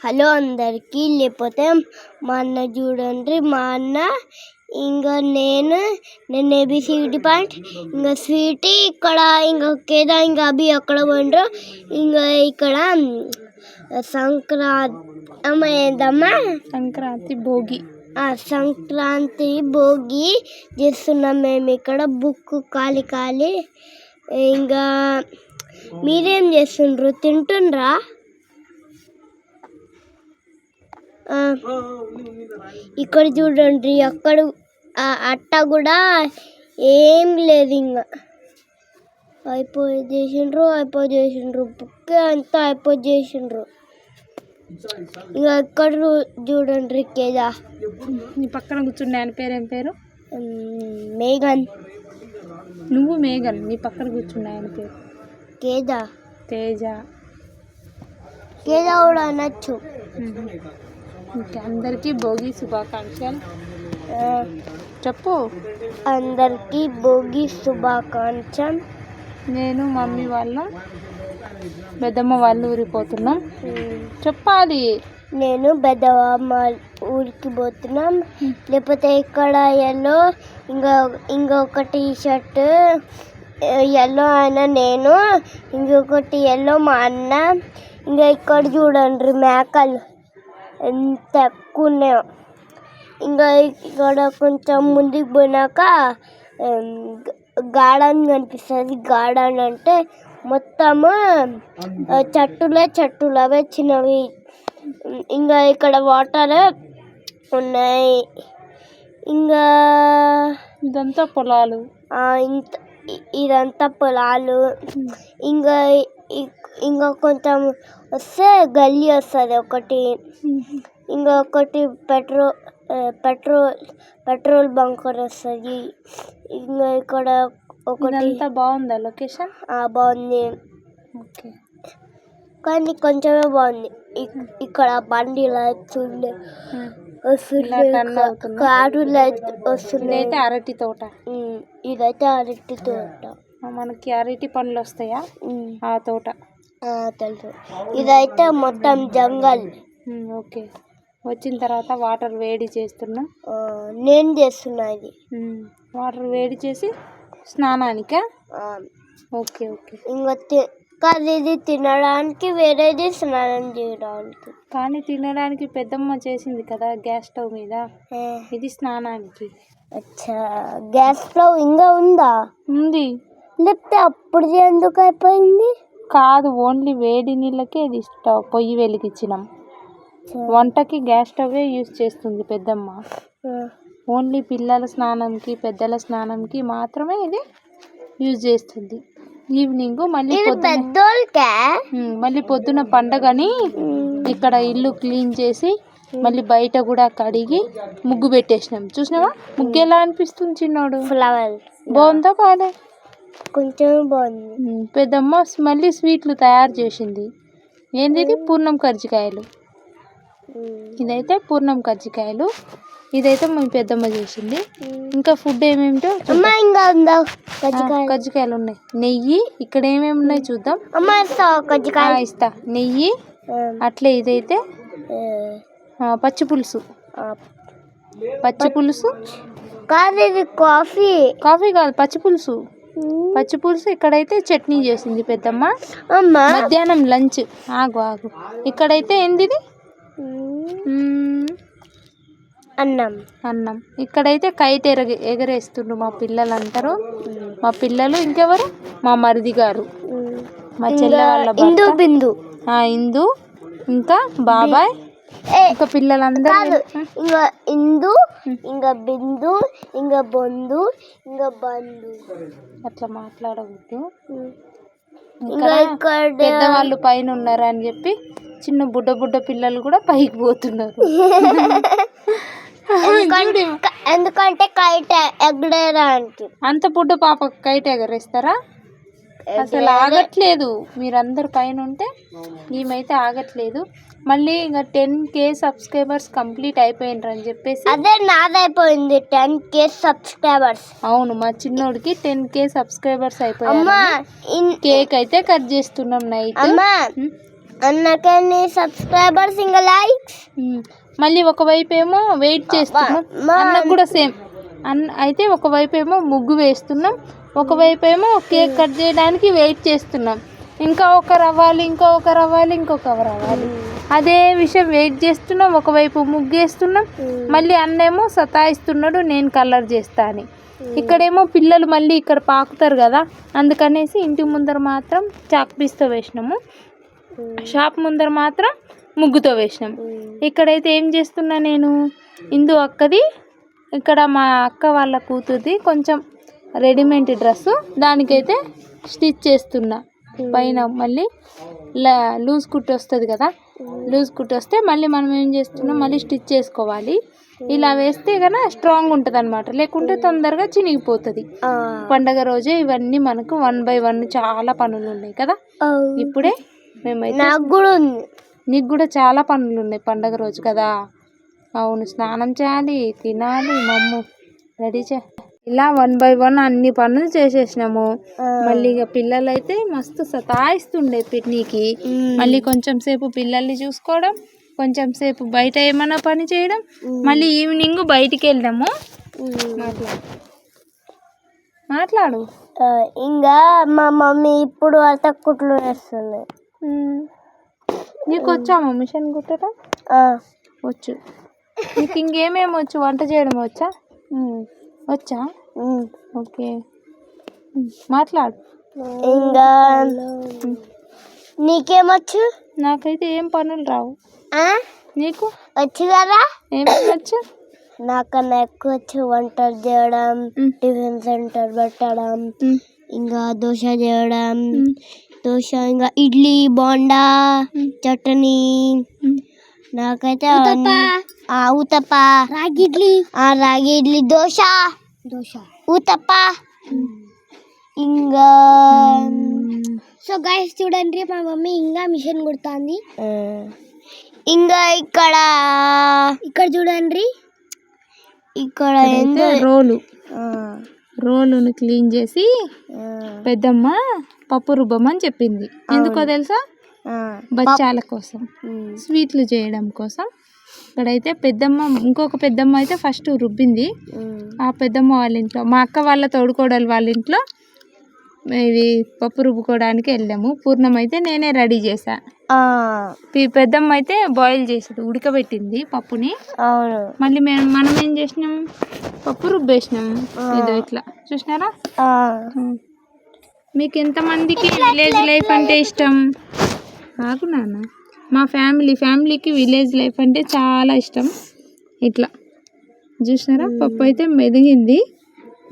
Hello అందరికీ. లేకపోతే మా అన్న చూడండి, మా అన్న ఇంకా నేను ఏబిసిడి పాయింట్ ఇంకా స్వీటీ ఇక్కడ ఇంకా కేదా ఇంకా అభి అక్కడ పోయిండ్రు. ఇంకా ఇక్కడ సంక్రాంతి భోగి సంక్రాంతి భోగి చేస్తున్నాం మేము ఇక్కడ. బుక్ ఖాళీ. ఇంకా మీరేం చేస్తుండ్రు? తింటుండ్రా? ఇక్కడ చూడండి, అక్కడ అట్ట కూడా ఏం లేదు. ఇంకా అయిపోయి చేసిండ్రు బుక్ అంతా అయిపోయి చేసిండ్రు. ఇంకా ఎక్కడ చూడండి కేదా. నీ పక్కన కూర్చుండే ఆయన పేరు ఏం పేరు? మేఘన్. నువ్వు మేఘన్, నీ పక్కన కూర్చుండే ఆయన పేరు కేదా. తేజ. కేదా కూడా అనొచ్చు. అందరికీ భోగి శుభాకాంక్షలు చెప్పు. అందరికీ భోగి శుభాకాంక్షలు. నేను మమ్మీ వాళ్ళ పెద్దమ్మ వాళ్ళు ఊరిపోతున్నాం. చెప్పాలి. నేను పెద్దమ్మ ఊరికి పోతున్నాం. లేకపోతే ఇక్కడ ఎల్లో ఇంకొక టీ షర్ట్ ఎల్లో అయినా నేను, ఇంకొకటి ఎల్లో మా అన్న. ఇంకా ఇక్కడ చూడండి మేకలు ఎంత ఎక్కువ ఉన్నాయో. ఇంకా ఇక్కడ కొంచెం ముందుకు పోయినాక గార్డెన్ కనిపిస్తుంది. గార్డెన్ అంటే మొత్తము చెట్టులు అవే చిన్నవి. ఇంకా ఇక్కడ వాటర్ ఉన్నాయి. ఇంకా ఇదంతా పొలాలు. ఇదంతా పొలాలు. ఇంకా కొంచెం వస్తే గల్లీ వస్తుంది ఒకటి. ఇంకొకటి పెట్రోల్ బంకర్ వస్తుంది. ఇంకా ఇక్కడ ఒకటి. బాగుందా లొకేషన్? బాగుంది. ఓకే, కానీ కొంచెమే బాగుంది. ఇక్కడ బండి లైట్స్ వస్తున్నాయి, కారు లైట్ వస్తున్నాయి. అరటి తోట. ఇదైతే అరటి తోట. మనకి అరటి పండ్లు వస్తాయా ఆ తోట? తెలుసు. ఇదైతే మొత్తం జంగల్. ఓకే, వచ్చిన తర్వాత వాటర్ వేడి చేస్తున్నా. నేను చేస్తున్నా ఇది. వాటర్ వేడి చేసి స్నానానికా? ఓకే. ఇంకా ఇది తినడానికి, వేరేది స్నానం చేయడానికి. కానీ తినడానికి పెద్దమ్మ చేసింది కదా గ్యాస్ స్టవ్ మీద. ఇది స్నానానికి. అచ్చా, గ్యాస్ స్టవ్ ఇంకా ఉందా? ఉంది. లేకపోతే అప్పుడు ఎందుకు అయిపోయింది? కాదు, ఓన్లీ వేడి నీళ్ళకే ఇది స్టవ్ పొయ్యి వెలిగించినాం. వంటకి గ్యాస్ స్టవే యూజ్ చేస్తుంది పెద్దమ్మ. ఓన్లీ పిల్లల స్నానంకి, పెద్దల స్నానంకి మాత్రమే ఇది యూజ్ చేస్తుంది. ఈవినింగ్ మళ్ళీ పొద్దున పండగని ఇక్కడ ఇల్లు క్లీన్ చేసి మళ్ళీ బయట కూడా కడిగి ముగ్గు పెట్టేసినాం. చూసినావా ముగ్గు ఎలా అనిపిస్తుంది చిన్నోడు? ఫ్లవర్ బాగుందా? బాగాలే, కొంచెం బాగుంది. పెద్దమ్మ మళ్ళీ స్వీట్లు తయారు చేసింది. ఏంది ఇది? పూర్ణం కజ్జికాయలు. ఇదైతే పూర్ణం కజ్జికాయలు. ఇదైతే మా పెద్దమ్మ చేసింది. ఇంకా ఫుడ్ ఏమేమిటో కజ్జికాయలు ఉన్నాయి. నెయ్యి ఇక్కడ ఏమేమి ఉన్నాయి చూద్దాం. ఇస్తా నెయ్యి. అట్లే ఇదైతే పచ్చి పులుసు కాదు, ఇది కాఫీ కాదు, పచ్చి పులుసు. ఇక్కడైతే చట్నీ చేసింది పెద్దమ్మ. మధ్యాహ్నం లంచ్. ఆగు. ఇక్కడైతే ఏంది? అన్నం. ఇక్కడైతే కైట్ ఎగరేస్తుండ్రు మా పిల్లలు అంటారు. మా పిల్లలు ఇంకెవరు? మా మరిది గారు, మా చెల్లె వాళ్ళ బిందు, ఇందు, ఇంకా బాబాయ్, ఇంకా పిల్లలందరూ. ఇంకా ఇందు, ఇంకా బిందు, ఇంకా బొందు, ఇంకా బంధు. అట్లా మాట్లాడవద్దు. పెద్దవాళ్ళు పైన ఉన్నారు అని చెప్పి చిన్న బుడ్డ పిల్లలు కూడా పైకి పోతున్నారు. ఎందుకంటే కైట్ ఎగరేయడానికి. అంత బుడ్డ పాప కైట్ ఎగరేస్తారా? అసలు ఆగట్లేదు. మీరందరు పైన ఉంటే ఈమెయితే ఆగట్లేదు. మళ్ళీ ఇంకా 10K సబ్స్క్రైబర్స్ కంప్లీట్ అయిపోయినరు అని చెప్పేసి. అదే నాదైపోయింది 10K సబ్స్క్రైబర్స్. అవును, మా చిన్నోడికి 10K సబ్స్క్రైబర్స్ అయిపోయారు. కేక్ అయితే కట్ చేస్తున్నాం నైట్. అన్నకని సబ్స్క్రైబర్స్ ఇంకా లైక్స్. మళ్ళీ ఒకవైపు ఏమో వెయిట్ చేస్తున్నాం, అన్నకు కూడా సేమ్ అయితే ఒకవైపు ఏమో ముగ్గు వేస్తున్నాం, ఒకవైపు ఏమో కేక్ కట్ చేయడానికి వెయిట్ చేస్తున్నాం. ఇంకా ఒకరు అవ్వాలి, ఇంకొకరు అవ్వాలి, ఇంకొకరు అవ్వాలి. అదే విషయం వెయిట్ చేస్తున్నాం, ఒకవైపు ముగ్గు వేస్తున్నాం. మళ్ళీ అన్నేమో సతాయిస్తున్నాడు నేను కలర్ చేస్తా అని. ఇక్కడేమో పిల్లలు మళ్ళీ ఇక్కడ పాకుతారు కదా, అందుకనేసి ఇంటి ముందర మాత్రం చాక్ పీస్తో వేసినాము, షాప్ ముందర మాత్రం ముగ్గుతో వేసినాం. ఇక్కడైతే ఏం చేస్తున్నా నేను, ఇందు అక్కది, ఇక్కడ మా అక్క వాళ్ళ కూతురుది కొంచెం రెడీమేడ్ డ్రెస్సు, దానికైతే స్టిచ్ చేస్తున్నా. పైన మళ్ళీ లూజ్ కుట్టు వస్తుంది కదా, లూజ్ కుట్టు వస్తే మళ్ళీ మనం ఏం చేస్తున్నాం, మళ్ళీ స్టిచ్ చేసుకోవాలి. ఇలా వేస్తే కనుక స్ట్రాంగ్ ఉంటుంది అనమాట, లేకుంటే తొందరగా చినిగిపోతుంది. పండగ రోజే ఇవన్నీ మనకు 1 by 1 చాలా పనులు ఉన్నాయి కదా. ఇప్పుడే మేమైతే నీకు కూడా చాలా పనులు ఉన్నాయి పండగ రోజు కదా. అవును, స్నానం చేయాలి, తినాలి, మమ్ము రెడీ ఇలా 1 by 1 అన్ని పనులు చేసేసినాము. మళ్ళీ ఇక పిల్లలు అయితే మస్తు సతాయిస్తుండే పిక్నికి. మళ్ళీ కొంచెం సేపు పిల్లల్ని చూసుకోవడం, కొంచెం సేపు బయట ఏమైనా పని చేయడం, మళ్ళీ ఈవినింగ్ బయటికి వెళ్ళాము. మాట్లాడు. ఇంకా మా మమ్మీ ఇప్పుడు అతక్కుట్లు వేస్తుంది. నీకు వచ్చా మిషన్ కుట్టడం? వచ్చు. నీకు ఇంకేమేమి వచ్చు? వంట చేయడం వచ్చా? వచ్చా? ఓకే, మాట్లాడు. ఇంకా నీకేమొచ్చు? నాకైతే ఏం పనులు రావు. నీకు వచ్చు కదా? ఏమేమి వచ్చు? నాకన్నా ఎక్కువ వచ్చు వంటలు చేయడం, టిఫిన్ సెంటర్ పెట్టడం, ఇంకా దోశ చేయడం, దోశ, ఇంకా ఇడ్లీ, బోండా, చట్నీ. నాకైతే ఊతప్ప, రాగి ఇడ్లీ, దోశ, ఊతప్ప. ఇంకా సో గైస్ చూడండి, మా మమ్మీ ఇంకా మిషన్ కుడుతుంది. ఇంకా ఇక్కడ చూడండి, ఇక్కడ రోలును క్లీన్ చేసి పెద్దమ్మ పప్పు రుబ్బమని చెప్పింది. ఎందుకో తెలుసా? బచ్చాల కోసం, స్వీట్లు చేయడం కోసం. ఇక్కడైతే పెద్దమ్మ, ఇంకొక పెద్దమ్మ అయితే ఫస్ట్ రుబ్బింది. ఆ పెద్దమ్మ వాళ్ళ ఇంట్లో, మా అక్క వాళ్ళ తోడుకోడలు వాళ్ళ ఇంట్లో ఇవి పప్పు రుబ్బుకోవడానికి వెళ్ళాము. పూర్ణం అయితే నేనే రెడీ చేసా. పెద్దమ్మ అయితే బాయిల్ చేసేది, ఉడకబెట్టింది పప్పుని. మళ్ళీ మనం ఏం చేసినాం, పప్పు రుబ్బేసినాం. ఇది ఇట్లా చూసినారా? మీకు ఎంతమందికి విలేజ్ లైఫ్ అంటే ఇష్టం? నాకు నాన్న, మా ఫ్యామిలీకి విలేజ్ లైఫ్ అంటే చాలా ఇష్టం. ఇట్లా చూసినారా, పప్పు అయితే మెదిగింది.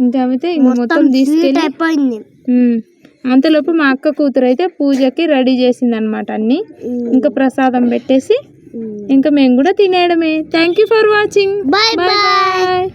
ఇంకా అయితే మొత్తం తీసుకెళ్ళి అంతలోపు మా అక్క కూతురు అయితే పూజకి రెడీ చేసింది అనమాట అన్ని. ఇంకా ప్రసాదం పెట్టేసి ఇంకా మేము కూడా తినేయడమే. Thank you for watching. Bye bye.